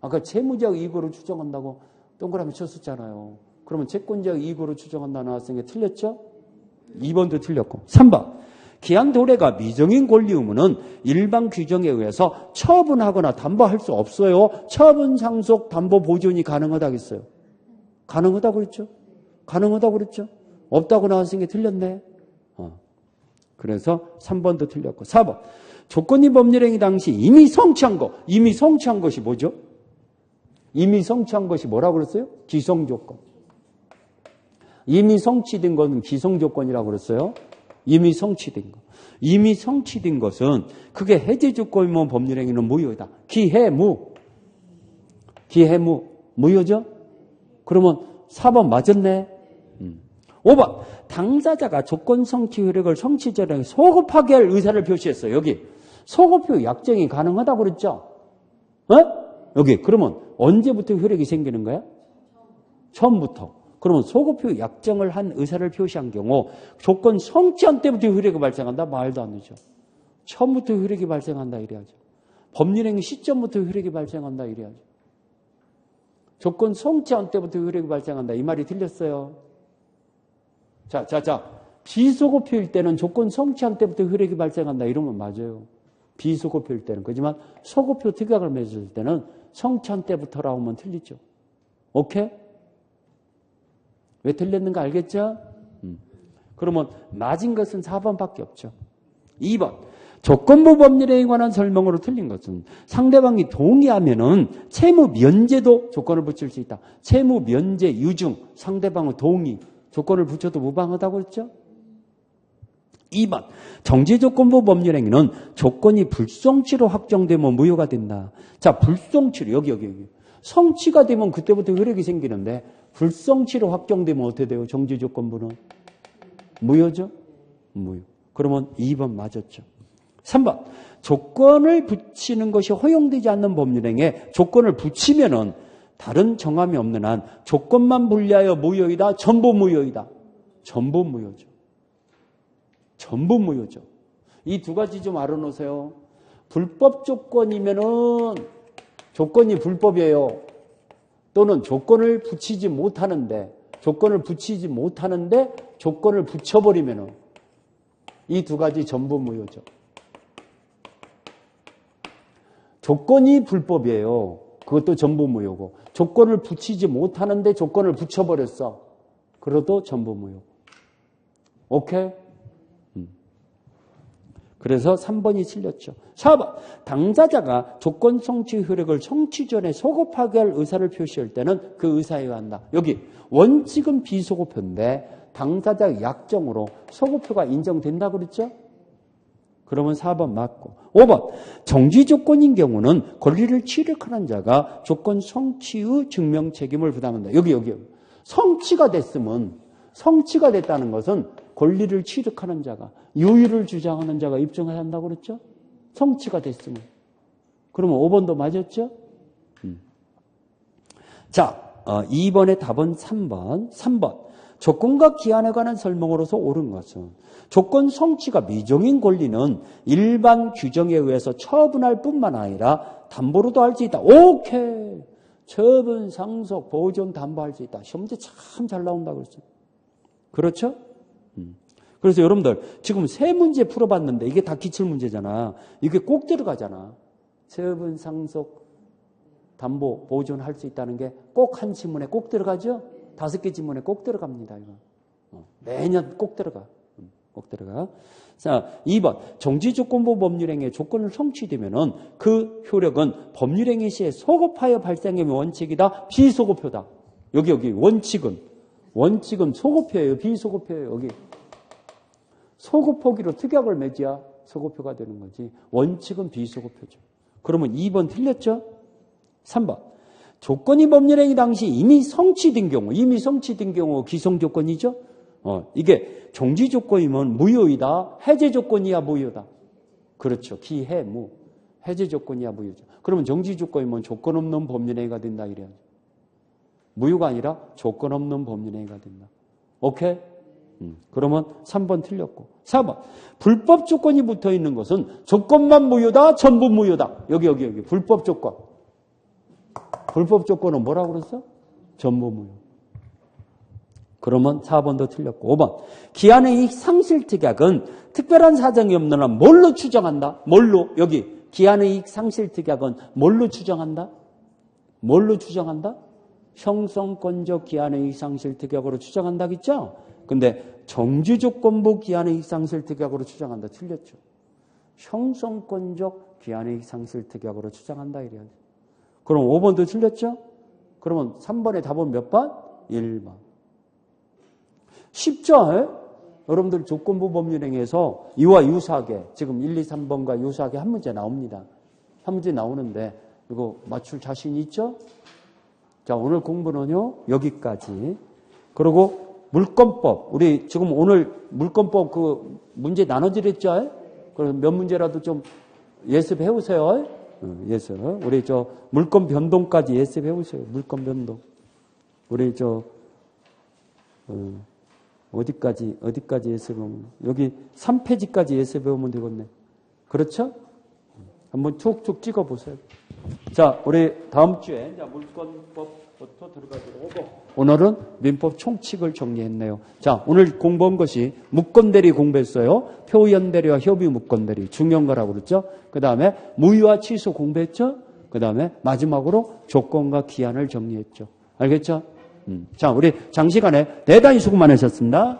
아까 채무자 이익으로 추정한다고 동그라미 쳤었잖아요. 그러면 채권자 이익으로 추정한다 나왔으니까 틀렸죠? 2번도 틀렸고. 3번. 기한 도래가 미정인 권리 의무는 일반 규정에 의해서 처분하거나 담보할 수 없어요. 처분 상속 담보 보존이 가능하다겠어요. 가능하다고 그랬죠? 가능하다고 그랬죠? 없다고 나왔으니까 틀렸네. 그래서 3번도 틀렸고. 4번. 조건이 법률행위 당시 이미 성취한 거. 이미 성취한 것이 뭐죠? 이미 성취한 것이 뭐라고 그랬어요? 기성조건. 이미 성취된 것은 기성조건이라고 그랬어요. 이미 성취된 것. 이미 성취된 것은 그게 해제 조건이면 법률행위는 무효다. 기해무. 기해무. 무효죠? 그러면 4번 맞았네. 5번. 당사자가 조건 성취 효력을 성취 전에 소급하게 할 의사를 표시했어요. 여기. 소급효 약정이 가능하다고 그랬죠? 여기. 그러면 언제부터 효력이 생기는 거야? 처음부터. 그러면 소급효 약정을 한 의사를 표시한 경우 조건 성취한 때부터 효력이 발생한다? 말도 안 되죠. 처음부터 효력이 발생한다 이래야죠. 법률행위 시점부터 효력이 발생한다 이래야죠. 조건 성취한 때부터 효력이 발생한다. 이 말이 틀렸어요. 자. 비소급효일 때는 조건 성취한 때부터 효력이 발생한다. 이러면 맞아요. 비소급효일 때는. 그렇지만 소급효 특약을 맺을 때는 성취한 때부터라고 하면 틀리죠. 오케이? 왜 틀렸는가 알겠죠? 그러면 맞은 것은 4번밖에 없죠. 2번. 조건부 법률에 관한 설명으로 틀린 것은 상대방이 동의하면은 채무 면제도 조건을 붙일 수 있다. 채무 면제 유증 상대방의 동의 조건을 붙여도 무방하다고 했죠. 2번. 정지조건부 법률행위는 조건이 불성취로 확정되면 무효가 된다. 자, 불성취로 여기. 성취가 되면 그때부터 효력이 생기는데 불성취로 확정되면 어떻게 돼요? 정지조건부는 무효죠? 무효. 그러면 2번 맞았죠. 3번. 조건을 붙이는 것이 허용되지 않는 법률행위에 조건을 붙이면은 다른 정함이 없는 한 조건만 불리하여 무효이다. 전부 무효이다. 전부 무효죠. 전부 무효죠. 이 두 가지 좀 알아놓으세요. 불법 조건이면은 조건이 불법이에요. 또는 조건을 붙이지 못하는데 조건을 붙여버리면은 이 두 가지 전부 무효죠. 조건이 불법이에요. 그것도 전부 무효고 조건을 붙이지 못하는데 조건을 붙여버렸어. 그래도 전부 무효. 오케이? 그래서 3번이 틀렸죠. 4번. 당사자가 조건 성취 효력을 성취 전에 소급하게 할 의사를 표시할 때는 그 의사에 의한다. 여기 원칙은 비소급효인데 당사자의 약정으로 소급효가 인정된다 그랬죠? 그러면 4번 맞고. 5번. 정지 조건인 경우는 권리를 취득하는 자가 조건 성취의 증명 책임을 부담한다. 여기. 성취가 됐다는 것은 권리를 취득하는 자가, 유의를 주장하는 자가 입증해야 한다고 그랬죠? 성취가 됐으면. 그러면 5번도 맞았죠? 자, 2번의 답은 3번. 3번. 조건과 기한에 관한 설명으로서 옳은 것은 조건 성취가 미정인 권리는 일반 규정에 의해서 처분할 뿐만 아니라 담보로도 할 수 있다. 오케이. 처분, 상속, 보존, 담보할 수 있다. 시험 문제 참 잘 나온다고 그랬어요. 그렇죠? 그래서 여러분들 지금 세 문제 풀어봤는데 이게 다 기출문제잖아. 이게 꼭 들어가잖아. 처분, 상속, 담보, 보존할 수 있다는 게 꼭 한 지문에 꼭 들어가죠? 5개 지문에 꼭 들어갑니다. 이거. 매년 꼭 들어가. 꼭 들어가. 자, 2번. 정지조건부 법률행위의 조건을 성취되면은 그 효력은 법률행위 시에 소급하여 발생의 원칙이다. 비소급효다. 여기. 원칙은 소급효예요. 비소급효예요. 여기. 소급효기로 특약을 맺어야 소급효가 되는 거지. 원칙은 비소급효죠. 그러면 2번 틀렸죠? 3번. 조건이 법률행위 당시 이미 성취된 경우 기성조건이죠? 이게 정지조건이면 무효이다. 해제조건이야 무효다. 그렇죠. 기해무. 해제조건이야 무효죠. 그러면 정지조건이면 조건 없는 법률행위가 된다 이래야죠. 무효가 아니라 조건 없는 법률행위가 된다. 오케이? 그러면 3번 틀렸고. 4번. 불법 조건이 붙어 있는 것은 조건만 무효다. 전부 무효다. 여기. 불법 조건. 불법 조건은 뭐라고 그랬어? 전부 무효. 그러면 4번도 틀렸고 5번. 기한의 이익 상실 특약은 특별한 사정이 없는 한 뭘로 추정한다? 뭘로? 여기 기한의 이익 상실 특약은 뭘로 추정한다? 뭘로 추정한다? 형성권적 기한의 이익 상실 특약으로 추정한다겠죠? 근데 정지조건부 기한의 이익 상실 특약으로 추정한다. 틀렸죠. 형성권적 기한의 이익 상실 특약으로 추정한다 이래야죠. 그럼 5번도 틀렸죠? 그러면 3번의 답은 몇 번? 1번. 쉽죠? 여러분들 조건부 법률행위에서 이와 유사하게 지금 1, 2, 3번과 유사하게 한 문제 나옵니다. 한 문제 나오는데 이거 맞출 자신 있죠? 자, 오늘 공부는요 여기까지. 그리고 물권법, 우리 지금 오늘 물권법 그 문제 나눠드렸죠? 그럼 몇 문제라도 좀 예습해 오세요. 예습. 우리 저 물권 변동까지 예습해 오세요. 물권 변동. 우리 저 어디까지 예습하면 여기 3페이지까지 예습해 오면 되겠네. 그렇죠? 한번 툭툭 찍어 보세요. 자, 우리 다음 주에 물권법부터 들어가도록 하고 오늘은 민법 총칙을 정리했네요. 자, 오늘 공부한 것이 무권대리 공부했어요. 표현대리와 협의 무권대리 중요한 거라고 그랬죠. 그 다음에 무효와 취소 공부했죠. 그 다음에 마지막으로 조건과 기한을 정리했죠. 알겠죠? 자, 우리 장시간에 대단히 수고 많으셨습니다.